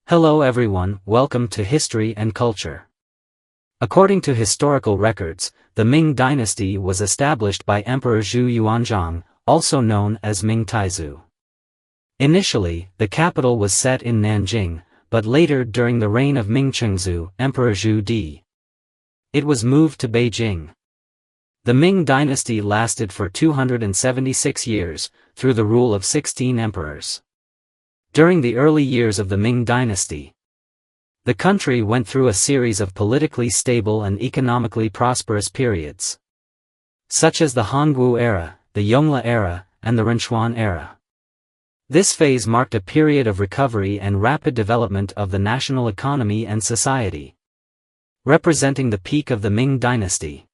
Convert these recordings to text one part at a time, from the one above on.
Hello everyone, welcome to History and Culture. According to historical records, the Ming Dynasty was established by Emperor Zhu Yuanzhang, also known as Ming Taizu. Initially, the capital was set in Nanjing, but later during the reign of Ming Chengzu, Emperor Zhu Di, it was moved to Beijing. The Ming Dynasty lasted for 276 years, through the rule of 16 emperors. During the early years of the Ming Dynasty, the country went through a series of politically stable and economically prosperous periods, such as the Hongwu era, the Yongle era, and the Renchuan era. This phase marked a period of recovery and rapid development of the national economy and society, representing the peak of the Ming Dynasty.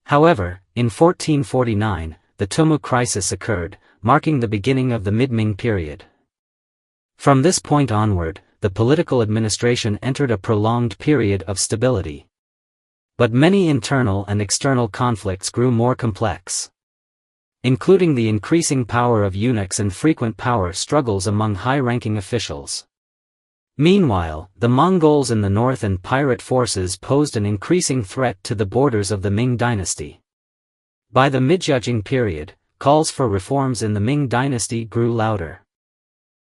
However, in 1449, the Tumu crisis occurred, marking the beginning of the mid-Ming period. From this point onward, the political administration entered a prolonged period of stability. But many internal and external conflicts grew more complex, including the increasing power of eunuchs and frequent power struggles among high-ranking officials. Meanwhile, the Mongols in the north and pirate forces posed an increasing threat to the borders of the Ming Dynasty. By the mid-Jiaqing period, calls for reforms in the Ming Dynasty grew louder.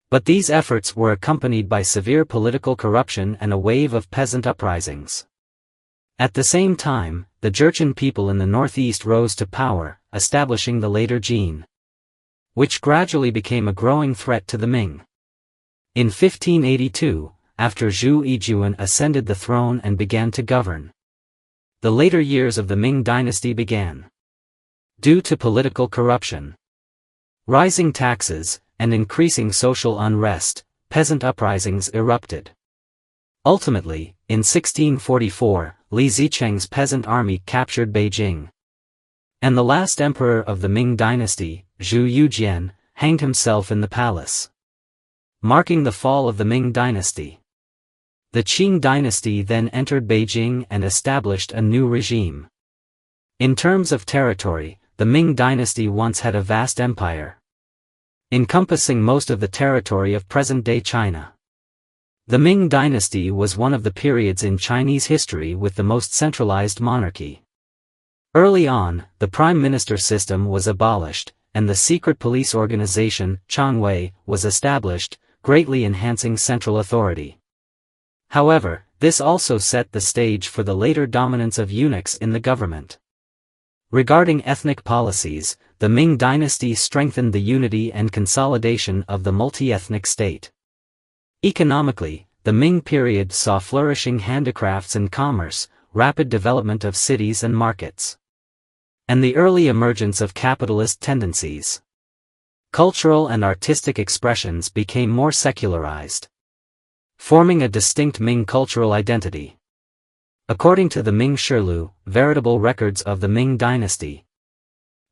But these efforts were accompanied by severe political corruption and a wave of peasant uprisings. At the same time, the Jurchen people in the northeast rose to power, establishing the later Jin, which gradually became a growing threat to the Ming. In 1582, after Zhu Yijuan ascended the throne and began to govern, the later years of the Ming Dynasty began. Due to political corruption, rising taxes, and increasing social unrest, peasant uprisings erupted. Ultimately, in 1644, Li Zicheng's peasant army captured Beijing, and the last emperor of the Ming Dynasty, Zhu Yujian, hanged himself in the palace, marking the fall of the Ming Dynasty. The Qing Dynasty then entered Beijing and established a new regime. In terms of territory, the Ming Dynasty once had a vast empire, encompassing most of the territory of present-day China. The Ming Dynasty was one of the periods in Chinese history with the most centralized monarchy. Early on, the prime minister system was abolished, and the secret police organization, Changwei, was established, greatly enhancing central authority. However, this also set the stage for the later dominance of eunuchs in the government. Regarding ethnic policies, the Ming Dynasty strengthened the unity and consolidation of the multi-ethnic state. Economically, the Ming period saw flourishing handicrafts and commerce, rapid development of cities and markets, and the early emergence of capitalist tendencies. Cultural and artistic expressions became more secularized, forming a distinct Ming cultural identity. According to the Ming Shilu, veritable records of the Ming Dynasty,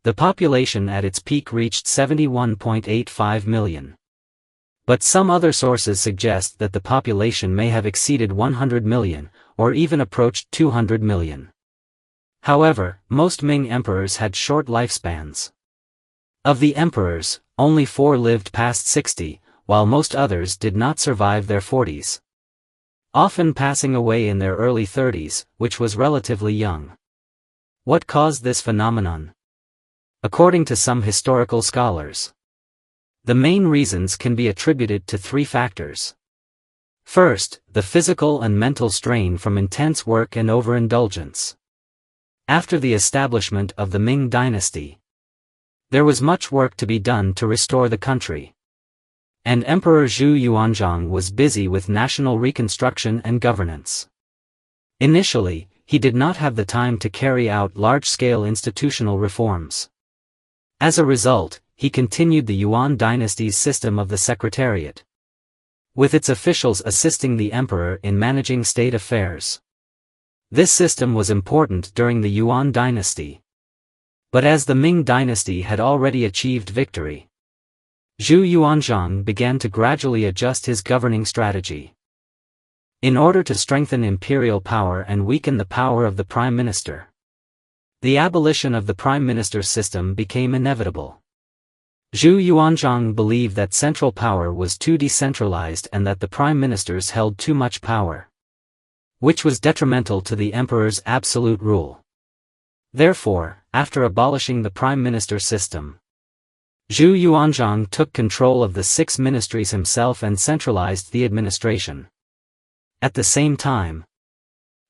the population at its peak reached 71.85 million. But some other sources suggest that the population may have exceeded 100 million, or even approached 200 million. However, most Ming emperors had short lifespans. Of the emperors, only 4 lived past 60, while most others did not survive their 40s. Often passing away in their early 30s, which was relatively young. What caused this phenomenon? According to some historical scholars, the main reasons can be attributed to 3 factors. First, the physical and mental strain from intense work and overindulgence. After the establishment of the Ming Dynasty, there was much work to be done to restore the country, and Emperor Zhu Yuanzhang was busy with national reconstruction and governance. Initially, he did not have the time to carry out large-scale institutional reforms. As a result, he continued the Yuan dynasty's system of the Secretariat, with its officials assisting the emperor in managing state affairs. This system was important during the Yuan dynasty. But as the Ming Dynasty had already achieved victory, Zhu Yuanzhang began to gradually adjust his governing strategy. In order to strengthen imperial power and weaken the power of the prime minister, the abolition of the prime minister system became inevitable. Zhu Yuanzhang believed that central power was too decentralized and that the prime ministers held too much power, which was detrimental to the emperor's absolute rule. Therefore, after abolishing the prime minister system, Zhu Yuanzhang took control of the 6 ministries himself and centralized the administration. At the same time,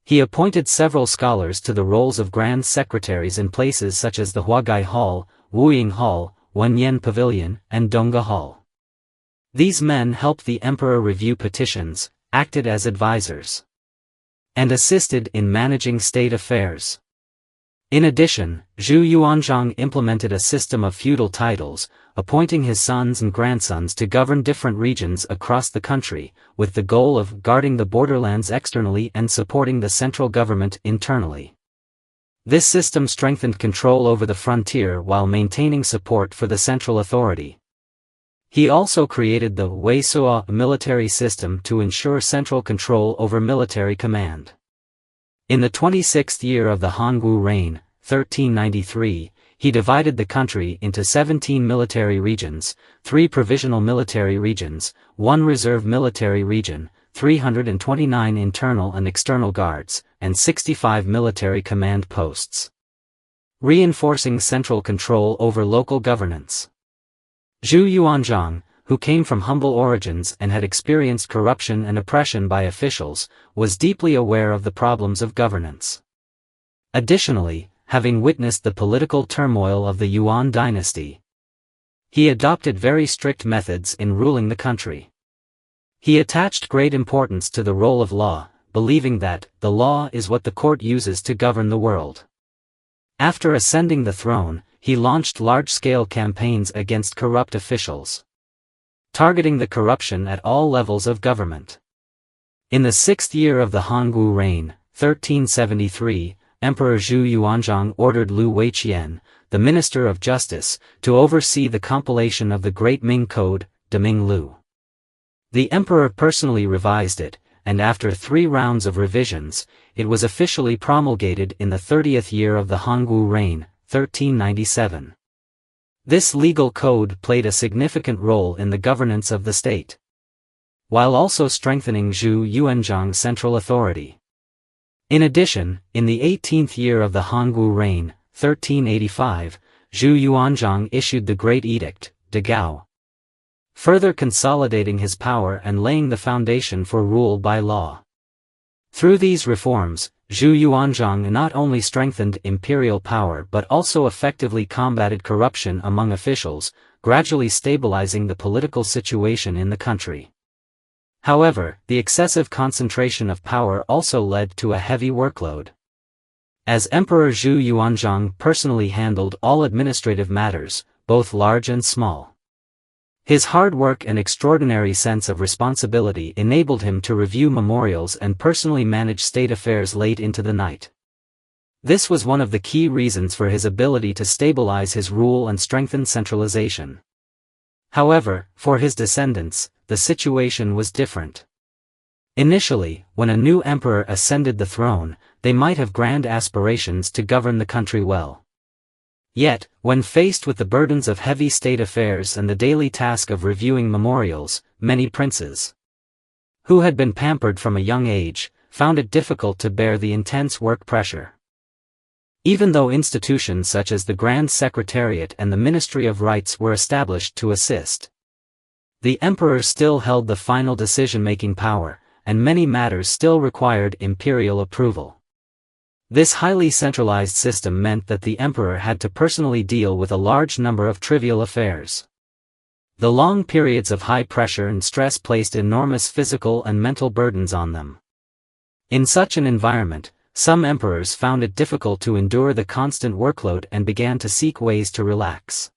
he appointed several scholars to the roles of grand secretaries in places such as the Huagai Hall, Wuying Hall, Wenyan Pavilion, and Dongge Hall. These men helped the emperor review petitions, acted as advisors, and assisted in managing state affairs. In addition, Zhu Yuanzhang implemented a system of feudal titles, appointing his sons and grandsons to govern different regions across the country, with the goal of guarding the borderlands externally and supporting the central government internally. This system strengthened control over the frontier while maintaining support for the central authority. He also created the Weisua military system to ensure central control over military command. In the 26th year of the Hongwu reign, 1393, he divided the country into 17 military regions, 3 provisional military regions, 1 reserve military region, 329 internal and external guards, and 65 military command posts, reinforcing central control over local governance. Zhu Yuanzhang, who came from humble origins and had experienced corruption and oppression by officials, was deeply aware of the problems of governance. Additionally, having witnessed the political turmoil of the Yuan dynasty, he adopted very strict methods in ruling the country. He attached great importance to the role of law, believing that the law is what the court uses to govern the world. After ascending the throne, he launched large-scale campaigns against corrupt officials, targeting the corruption at all levels of government. In the 6th year of the Hongwu reign, 1373, Emperor Zhu Yuanzhang ordered Liu Weiqian, the Minister of Justice, to oversee the compilation of the Great Ming Code, De Ming Lu. The emperor personally revised it, and after 3 rounds of revisions, it was officially promulgated in the 30th year of the Hongwu reign, 1397. This legal code played a significant role in the governance of the state, while also strengthening Zhu Yuanzhang's central authority. In addition, in the 18th year of the Hongwu reign, 1385, Zhu Yuanzhang issued the Great Edict, De Gao, further consolidating his power and laying the foundation for rule by law. Through these reforms, Zhu Yuanzhang not only strengthened imperial power but also effectively combated corruption among officials, gradually stabilizing the political situation in the country. However, the excessive concentration of power also led to a heavy workload. As Emperor Zhu Yuanzhang personally handled all administrative matters, both large and small, his hard work and extraordinary sense of responsibility enabled him to review memorials and personally manage state affairs late into the night. This was one of the key reasons for his ability to stabilize his rule and strengthen centralization. However, for his descendants, the situation was different. Initially, when a new emperor ascended the throne, they might have grand aspirations to govern the country well. Yet, when faced with the burdens of heavy state affairs and the daily task of reviewing memorials, many princes, who had been pampered from a young age, found it difficult to bear the intense work pressure. Even though institutions such as the Grand Secretariat and the Ministry of Rites were established to assist, the emperor still held the final decision-making power, and many matters still required imperial approval. This highly centralized system meant that the emperor had to personally deal with a large number of trivial affairs. The long periods of high pressure and stress placed enormous physical and mental burdens on them. In such an environment, some emperors found it difficult to endure the constant workload and began to seek ways to relax.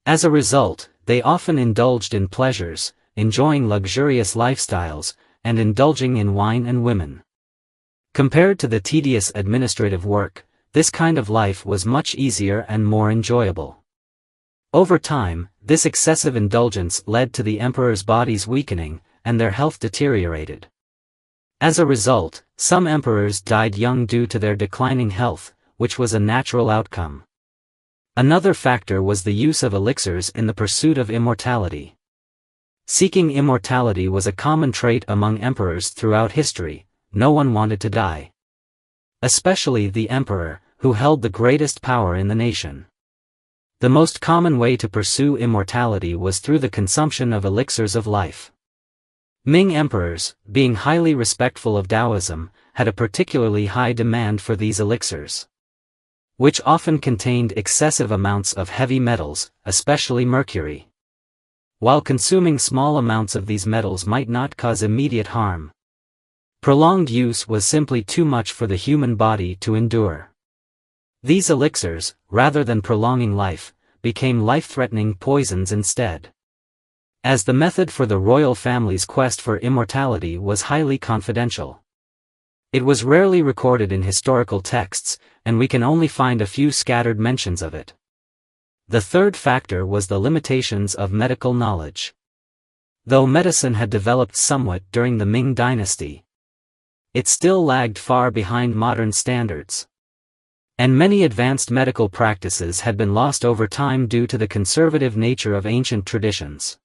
As a result, they often indulged in pleasures, enjoying luxurious lifestyles, and indulging in wine and women. Compared to the tedious administrative work, this kind of life was much easier and more enjoyable. Over time, this excessive indulgence led to the emperor's bodies weakening, and their health deteriorated. As a result, some emperors died young due to their declining health, which was a natural outcome. Another factor was the use of elixirs in the pursuit of immortality. Seeking immortality was a common trait among emperors throughout history. No one wanted to die. Especially the emperor, who held the greatest power in the nation. The most common way to pursue immortality was through the consumption of elixirs of life. Ming emperors, being highly respectful of Taoism, had a particularly high demand for these elixirs, which often contained excessive amounts of heavy metals, especially mercury. While consuming small amounts of these metals might not cause immediate harm, prolonged use was simply too much for the human body to endure. These elixirs, rather than prolonging life, became life-threatening poisons instead. As the method for the royal family's quest for immortality was highly confidential, it was rarely recorded in historical texts, and we can only find a few scattered mentions of it. The third factor was the limitations of medical knowledge. Though medicine had developed somewhat during the Ming Dynasty, it still lagged far behind modern standards. And many advanced medical practices had been lost over time due to the conservative nature of ancient traditions.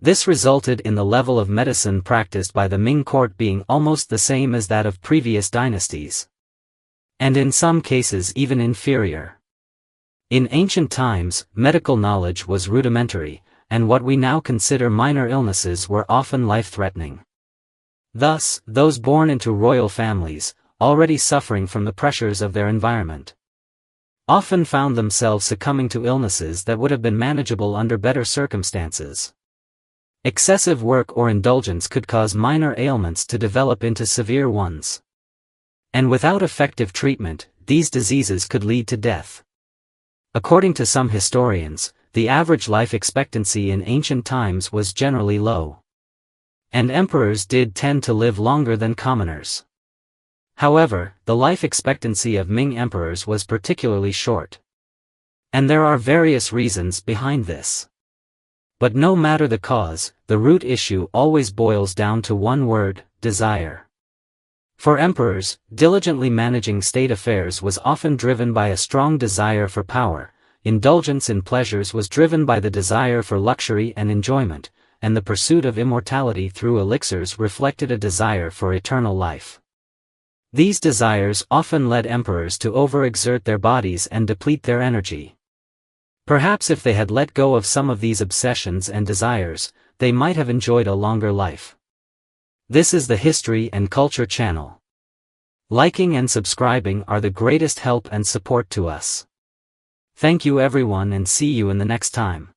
This resulted in the level of medicine practiced by the Ming court being almost the same as that of previous dynasties, and in some cases even inferior. In ancient times, medical knowledge was rudimentary, and what we now consider minor illnesses were often life-threatening. Thus, those born into royal families, already suffering from the pressures of their environment, often found themselves succumbing to illnesses that would have been manageable under better circumstances. Excessive work or indulgence could cause minor ailments to develop into severe ones. And without effective treatment, these diseases could lead to death. According to some historians, the average life expectancy in ancient times was generally low, and emperors did tend to live longer than commoners. However, the life expectancy of Ming emperors was particularly short. And there are various reasons behind this. But no matter the cause, the root issue always boils down to one word: desire. For emperors, diligently managing state affairs was often driven by a strong desire for power, indulgence in pleasures was driven by the desire for luxury and enjoyment, and the pursuit of immortality through elixirs reflected a desire for eternal life. These desires often led emperors to overexert their bodies and deplete their energy. Perhaps if they had let go of some of these obsessions and desires, they might have enjoyed a longer life. This is the History and Culture channel. Liking and subscribing are the greatest help and support to us. Thank you everyone, and see you in the next time.